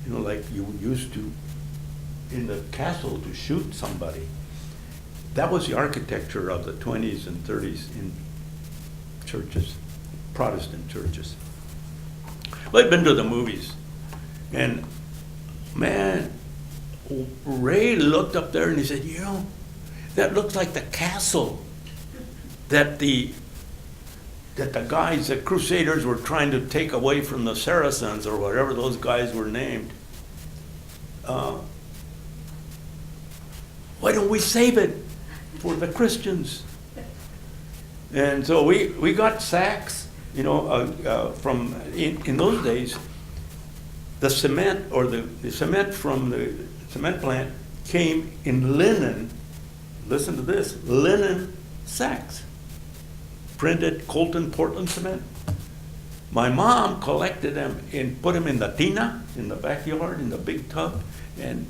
like you used to in the castle to shoot somebody. That was the architecture of the 20s and 30s in churches, Protestant churches. Well, I've been to the movies, and man, Ray looked up there and he said, that looks like the castle that the guys, the Crusaders, were trying to take away from the Saracens or whatever those guys were named. Why don't we save it for the Christians? And so we got sacks, from in those days. The cement or the cement from the cement plant came in linen. Listen to this: linen sacks, printed Colton Portland cement. My mom collected them and put them in the tina in the backyard in the big tub, and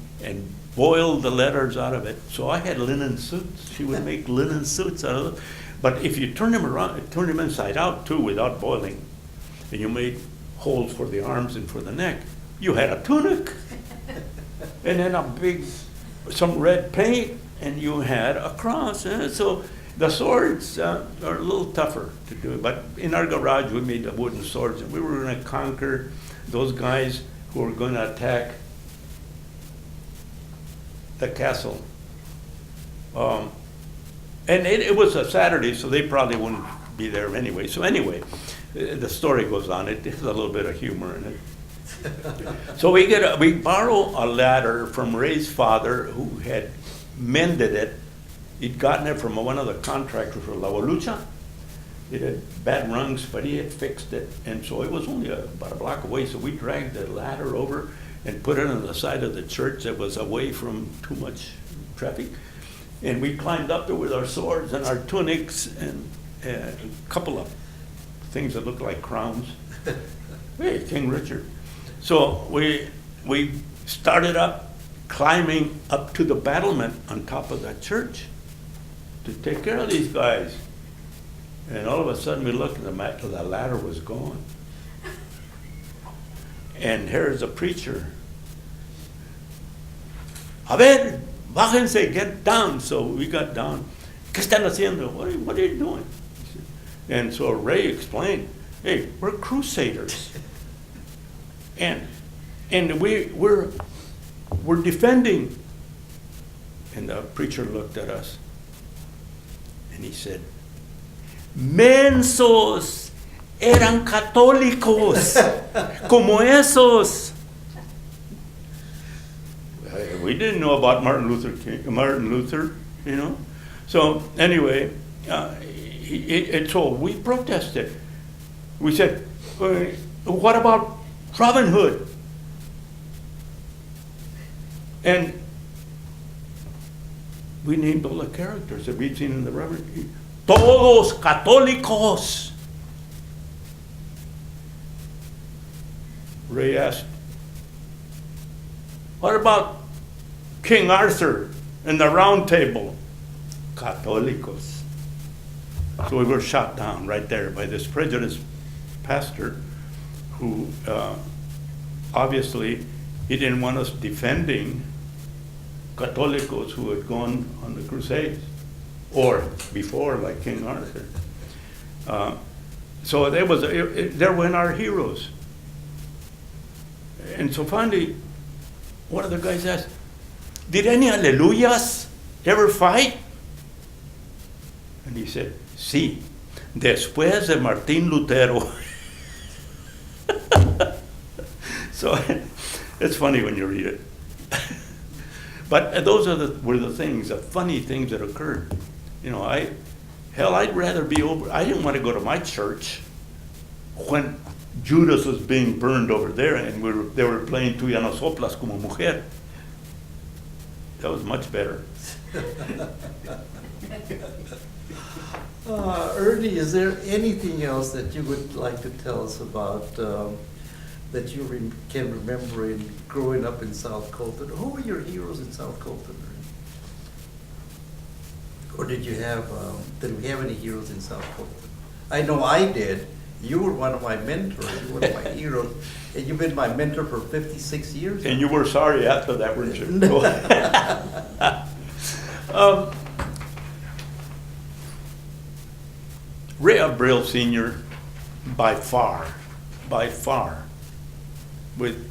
boiled the letters out of it. So I had linen suits. She would make linen suits out of them. But if you turn them around, turn them inside out too without boiling, and you made holes for the arms and for the neck, you had a tunic. And then some red paint, and you had a cross. And so the swords are a little tougher to do. But in our garage, we made the wooden swords, and we were going to conquer those guys who were going to attack the castle. And it was a Saturday, so they probably wouldn't be there anyway. So anyway, the story goes on. It has a little bit of humor in it. So we borrow a ladder from Ray's father, who had mended it. He'd gotten it from one of the contractors for La Volucha. It had bad rungs, but he had fixed it. And so it was only about a block away. So we dragged the ladder over and put it on the side of the church that was away from too much traffic. And we climbed up there with our swords and our tunics and a couple of things that looked like crowns. Hey, King Richard. So we started up, climbing up to the battlement on top of that church to take care of these guys. And all of a sudden we looked and the ladder was gone. And here's a preacher. A ver, bájense, get down. So we got down. ¿Qué están haciendo? What are you doing? And so Ray explained, hey, we're crusaders. And we're defending. And the preacher looked at us and he said, mensos eran católicos como esos. We didn't know about Martin Luther, So anyway, so we protested. We said, what about Robin Hood? And we named all the characters that we'd seen in the Reverend. Todos católicos. Ray asked, what about King Arthur and the Round Table? Católicos. So we were shot down right there by this prejudiced pastor who obviously he didn't want us defending Católicos who had gone on the Crusades or before, like King Arthur. So there went our heroes. And so finally, one of the guys asked, did any Aleluyas ever fight? And he said, sí, después de Martín Lutero. So it's funny when you read it. But those were the things, the funny things that occurred. I'd rather be over. I didn't want to go to my church when Judas was being burned over there and they were playing Tu ya no soplas como mujer. That was much better. Ernie, is there anything else that you would like to tell us about that you can remember in growing up in South Colton? Who were your heroes in South Colton? Or did we have any heroes in South Colton? I know I did. You were one of my mentors, you were one of my heroes, and you've been my mentor for 56 years. And you were sorry after that, weren't you? Ray Abril Sr., by far, with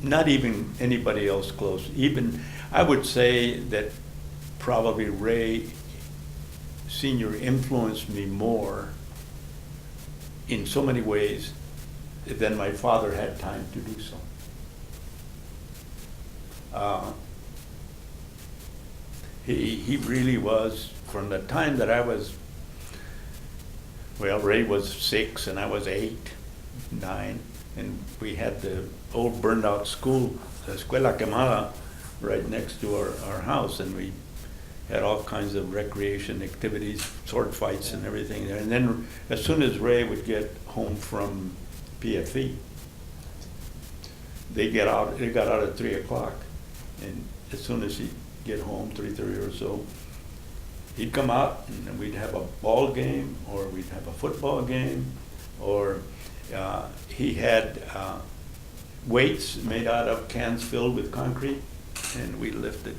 not even anybody else close. Even, I would say that probably Ray Sr. influenced me more in so many ways than my father had time to do so. He really was, from the time that I was, well, Ray was 6 and I was 8, 9, and we had the old burned out school, the Escuela Quemada, right next to our house, and we had all kinds of recreation activities, sword fights and everything there. And then as soon as Ray would get home from PFE, they got out at 3 o'clock. And as soon as he'd get home, 3:30 or so, he'd come out and we'd have a ball game, or we'd have a football game, or he had weights made out of cans filled with concrete, and we lifted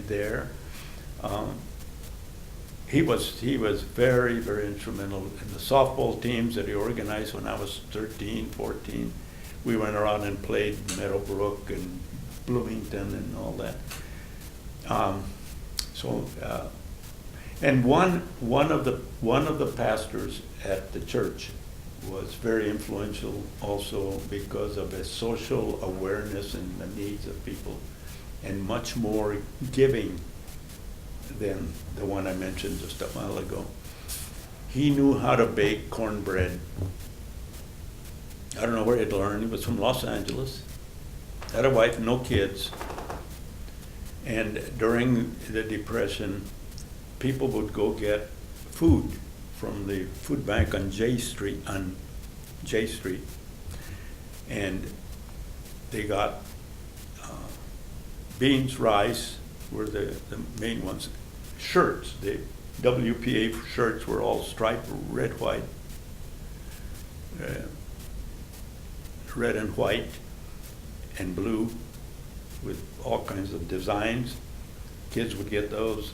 there. He was very, very instrumental in the softball teams that he organized when I was 13, 14. We went around and played Meadowbrook and Bloomington and all that. And one of the pastors at the church was very influential also because of his social awareness and the needs of people, and much more giving than the one I mentioned just a while ago. He knew how to bake cornbread. I don't know where he'd learned. He was from Los Angeles, had a wife, no kids. And during the Depression, people would go get food from the food bank on J Street, and they got beans, rice were the main ones. Shirts, the WPA shirts were all striped red, white, red and white and blue with all kinds of designs. Kids would get those.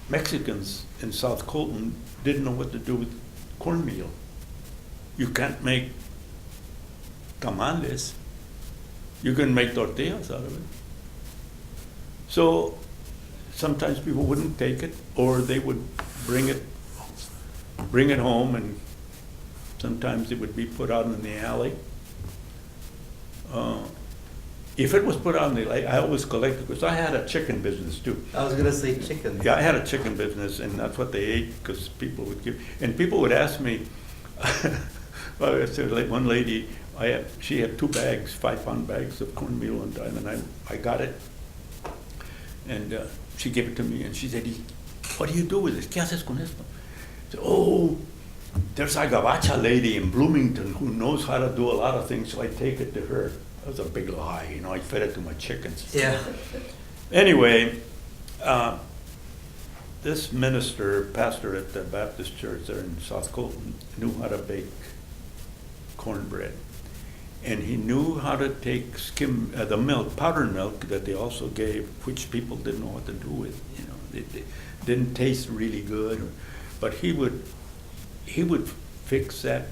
Mexicans in South Colton didn't know what to do with cornmeal. You can't make tamales. You can make tortillas out of it. So sometimes people wouldn't take it, or they would bring it home, and sometimes it would be put out in the alley. If it was put out in the alley, I always collected, because I had a chicken business too. I was gonna say chicken. Yeah, I had a chicken business, and that's what they ate, because people would give, and people would ask me, well, I said, like one lady, she had 2 bags, 5-pound bags of cornmeal one time, and I got it, and she gave it to me, and she said, what do you do with it? ¿Qué haces con esto? I said, oh, there's a gabacha lady in Bloomington who knows how to do a lot of things, so I take it to her. That was a big lie, I fed it to my chickens. Yeah. Anyway, this pastor at the Baptist church there in South Colton, knew how to bake cornbread. And he knew how to take the milk, powdered milk that they also gave, which people didn't know what to do with. It didn't taste really good, but he would fix that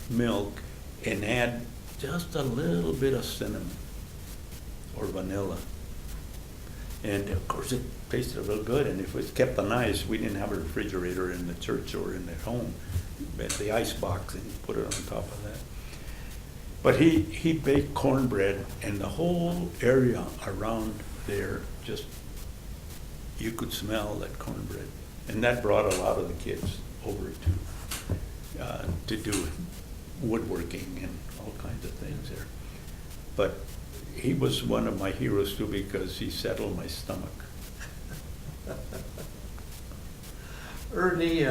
milk and add just a little bit of cinnamon or vanilla. And of course it tasted real good, and if it was kept on ice, we didn't have a refrigerator in the church or in the home. We had the ice box and put it on top of that. But he baked cornbread, and the whole area around there, just, you could smell that cornbread. And that brought a lot of the kids over to do woodworking and all kinds of things there. But he was one of my heroes too, because he settled my stomach. Ernie,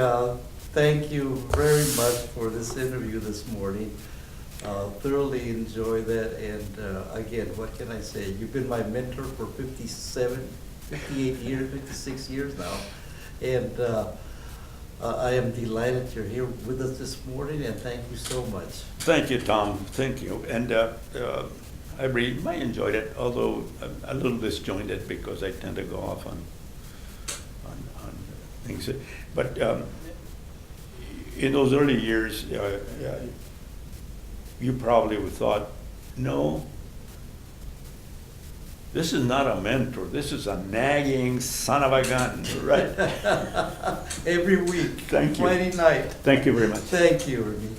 thank you very much for this interview this morning. Thoroughly enjoy that, and again, what can I say? You've been my mentor for 57 58 years, 56 years now. And I am delighted you're here with us this morning, and thank you so much. Thank you, Tom. Thank you. And I enjoyed it, although a little disjointed because I tend to go off on things. But in those early years, you probably would thought, no, this is not a mentor. This is a nagging son of a gun, right? Every week. Thank you. Friday night. Thank you very much. Thank you, Ernie.